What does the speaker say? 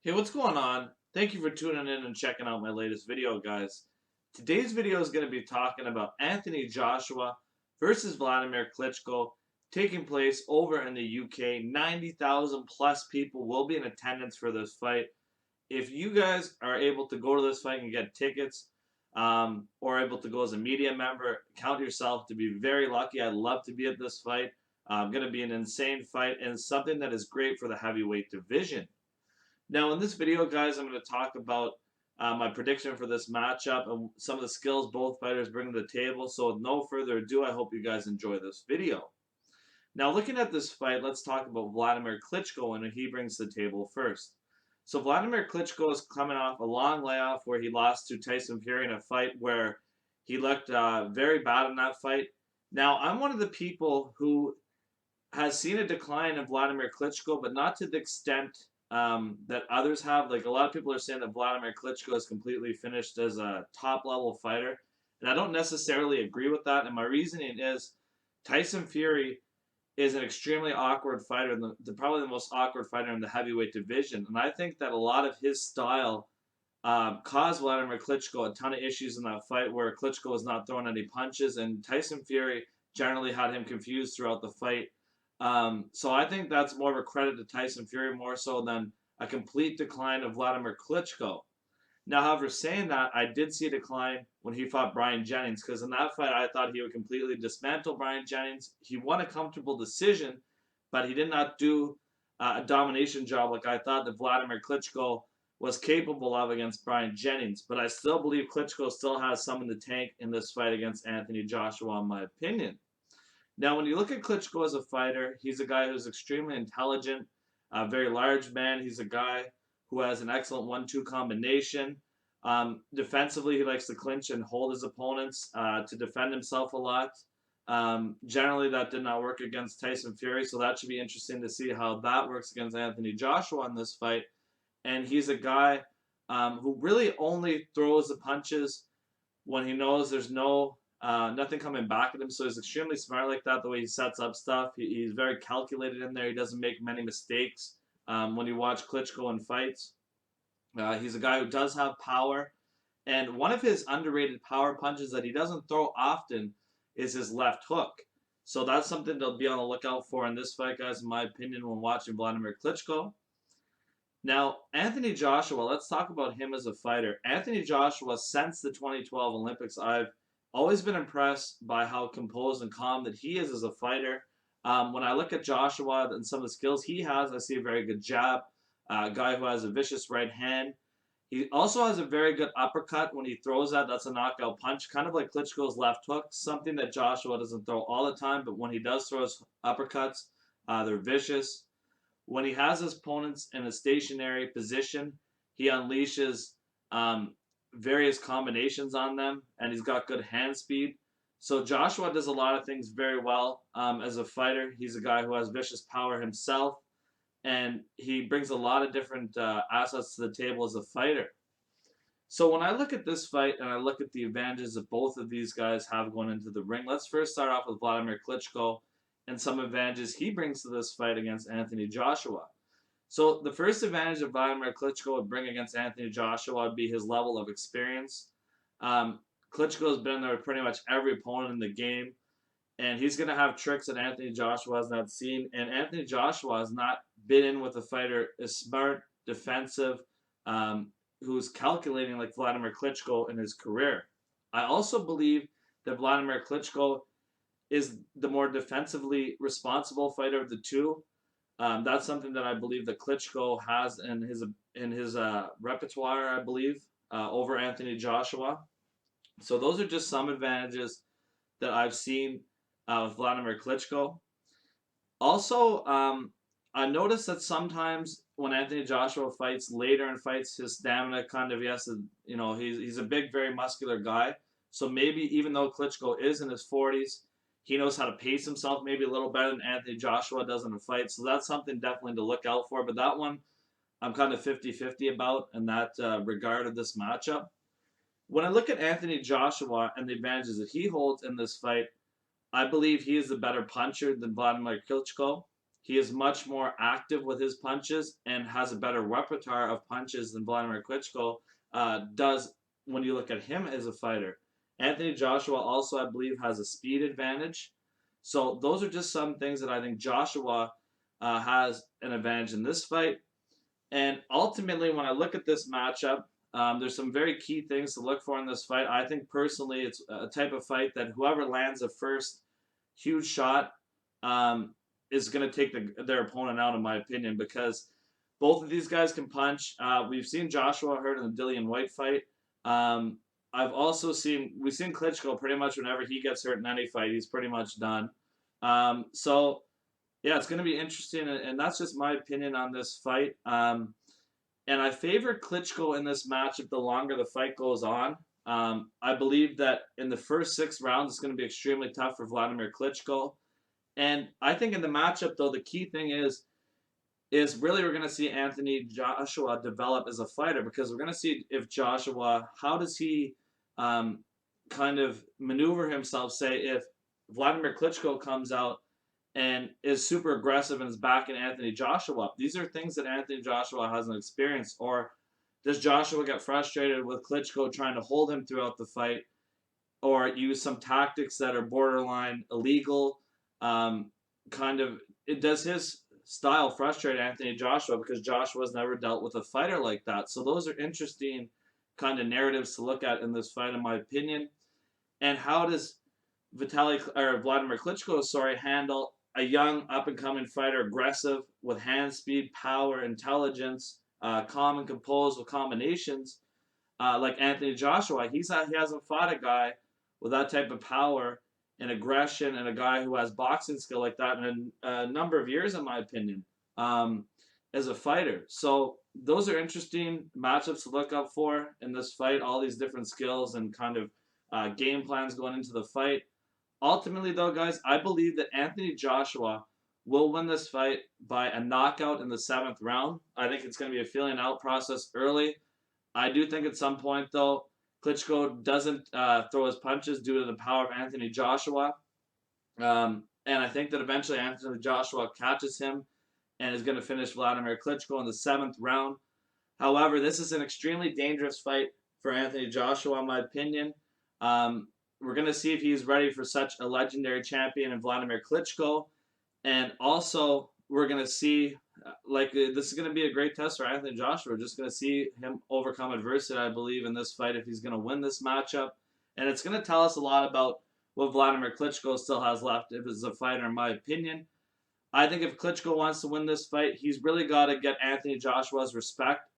Hey, what's going on? Thank you for tuning in and checking out my latest video, guys. Today's video is going to be talking about Anthony Joshua versus Wladimir Klitschko taking place over in the UK. 90,000 plus people will be in attendance for this fight. If you guys are able to go to this fight and get tickets, or able to go as a media member, count yourself to be very lucky. I'd love to be at this fight. Going to be an insane fight and something that is great for the heavyweight division. Now, in this video, guys, I'm going to talk about my prediction for this matchup and some of the skills both fighters bring to the table. So, with no further ado, I hope you guys enjoy this video. Now, looking at this fight, let's talk about Wladimir Klitschko and what he brings to the table first. So, Wladimir Klitschko is coming off a long layoff where he lost to Tyson Fury in a fight where he looked very bad in that fight. Now, I'm one of the people who has seen a decline of Wladimir Klitschko, but not to the extent that others have. Like a lot of people are saying that Wladimir Klitschko is completely finished as a top level fighter, and I don't necessarily agree with that. And my reasoning is Tyson Fury is an extremely awkward fighter, probably the most awkward fighter in the heavyweight division. And I think that a lot of his style caused Wladimir Klitschko a ton of issues in that fight where Klitschko was not throwing any punches, and Tyson Fury generally had him confused throughout the fight. So I think that's more of a credit to Tyson Fury more so than a complete decline of Wladimir Klitschko. Now, however, saying that, I did see a decline when he fought Brian Jennings because in that fight, I thought he would completely dismantle Brian Jennings. He won a comfortable decision, but he did not do a domination job like I thought that Wladimir Klitschko was capable of against Brian Jennings. But I still believe Klitschko still has some in the tank in this fight against Anthony Joshua, in my opinion. Now, when you look at Klitschko as a fighter, he's a guy who's extremely intelligent, a very large man. He's a guy who has an excellent 1-2 combination. Defensively, he likes to clinch and hold his opponents to defend himself a lot. Generally, that did not work against Tyson Fury, so that should be interesting to see how that works against Anthony Joshua in this fight. And he's a guy who really only throws the punches when he knows there's nothing coming back at him. So he's extremely smart like that. The way he sets up stuff, he's very calculated in there. He doesn't make many mistakes. When you watch Klitschko in fights, he's a guy who does have power, and one of his underrated power punches that he doesn't throw often is his left hook. So that's something to be on the lookout for in this fight, guys. In my opinion, when watching Wladimir Klitschko. Now, Anthony Joshua, let's talk about him as a fighter. Anthony Joshua, since the 2012 Olympics, I've always been impressed by how composed and calm that he is as a fighter. When I look at Joshua and some of the skills he has, I see a very good jab, a guy who has a vicious right hand. He also has a very good uppercut when he throws that. That's a knockout punch, kind of like Klitschko's left hook, something that Joshua doesn't throw all the time, but when he does throw his uppercuts, they're vicious. When he has his opponents in a stationary position, he unleashes various combinations on them, and he's got good hand speed. So Joshua does a lot of things very well as a fighter. He's a guy who has vicious power himself, and he brings a lot of different assets to the table as a fighter. So when I look at this fight and I look at the advantages that both of these guys have going into the ring, let's first start off with Wladimir Klitschko and some advantages he brings to this fight against Anthony Joshua. So the first advantage that Wladimir Klitschko would bring against Anthony Joshua would be his level of experience. Klitschko has been there with pretty much every opponent in the game, and he's going to have tricks that Anthony Joshua has not seen. And Anthony Joshua has not been in with a fighter as smart, defensive, who's calculating like Wladimir Klitschko in his career. I also believe that Wladimir Klitschko is the more defensively responsible fighter of the two. That's something that I believe that Klitschko has in his repertoire, I believe, over Anthony Joshua. So those are just some advantages that I've seen with Wladimir Klitschko. Also, I noticed that sometimes when Anthony Joshua fights later in fights, his stamina kind of he's a big, very muscular guy. So maybe even though Klitschko is in his 40s, he knows how to pace himself maybe a little better than Anthony Joshua does in a fight. So that's something definitely to look out for. But that one, I'm kind of 50-50 about in that regard of this matchup. When I look at Anthony Joshua and the advantages that he holds in this fight, I believe he is the better puncher than Wladimir Klitschko. He is much more active with his punches and has a better repertoire of punches than Wladimir Klitschko does when you look at him as a fighter. Anthony Joshua also, I believe, has a speed advantage. So those are just some things that I think Joshua has an advantage in this fight. And ultimately, when I look at this matchup, there's some very key things to look for in this fight. I think personally, it's a type of fight that whoever lands the first huge shot is going to take their opponent out, in my opinion, because both of these guys can punch. We've seen Joshua hurt in the Dillian White fight. We've seen Klitschko pretty much whenever he gets hurt in any fight, he's pretty much done. So yeah, it's going to be interesting, and that's just my opinion on this fight. And I favor Klitschko in this matchup the longer the fight goes on. I believe that in the first 6 rounds, it's going to be extremely tough for Wladimir Klitschko. And I think in the matchup, though, the key thing is really we're going to see Anthony Joshua develop as a fighter, because we're going to see if Joshua, how does he kind of maneuver himself, say, if Wladimir Klitschko comes out and is super aggressive and is backing Anthony Joshua up. These are things that Anthony Joshua hasn't experienced. Or does Joshua get frustrated with Klitschko trying to hold him throughout the fight, or use some tactics that are borderline illegal? Does his style frustrate Anthony Joshua, because Joshua's never dealt with a fighter like that? So those are interesting kind of narratives to look at in this fight, in my opinion. And how does Wladimir Klitschko, handle a young up-and-coming fighter, aggressive with hand speed, power, intelligence, calm and composed with combinations, like Anthony Joshua? He hasn't fought a guy with that type of power and aggression, and a guy who has boxing skill like that in a number of years, in my opinion, as a fighter. So those are interesting matchups to look up for in this fight, all these different skills and kind of game plans going into the fight. Ultimately, though, guys, I believe that Anthony Joshua will win this fight by a knockout in the 7th round. I think it's going to be a feeling out process early. I do think at some point, though, Klitschko doesn't throw his punches due to the power of Anthony Joshua. And I think that eventually Anthony Joshua catches him and is going to finish Wladimir Klitschko in the 7th round. However, this is an extremely dangerous fight for Anthony Joshua, in my opinion. We're going to see if he's ready for such a legendary champion in Wladimir Klitschko. And also, we're going to see, this is going to be a great test for Anthony Joshua. We're just going to see him overcome adversity, I believe, in this fight, if he's going to win this matchup. And it's going to tell us a lot about what Wladimir Klitschko still has left if he's a fighter, in my opinion. I think if Klitschko wants to win this fight, he's really got to get Anthony Joshua's respect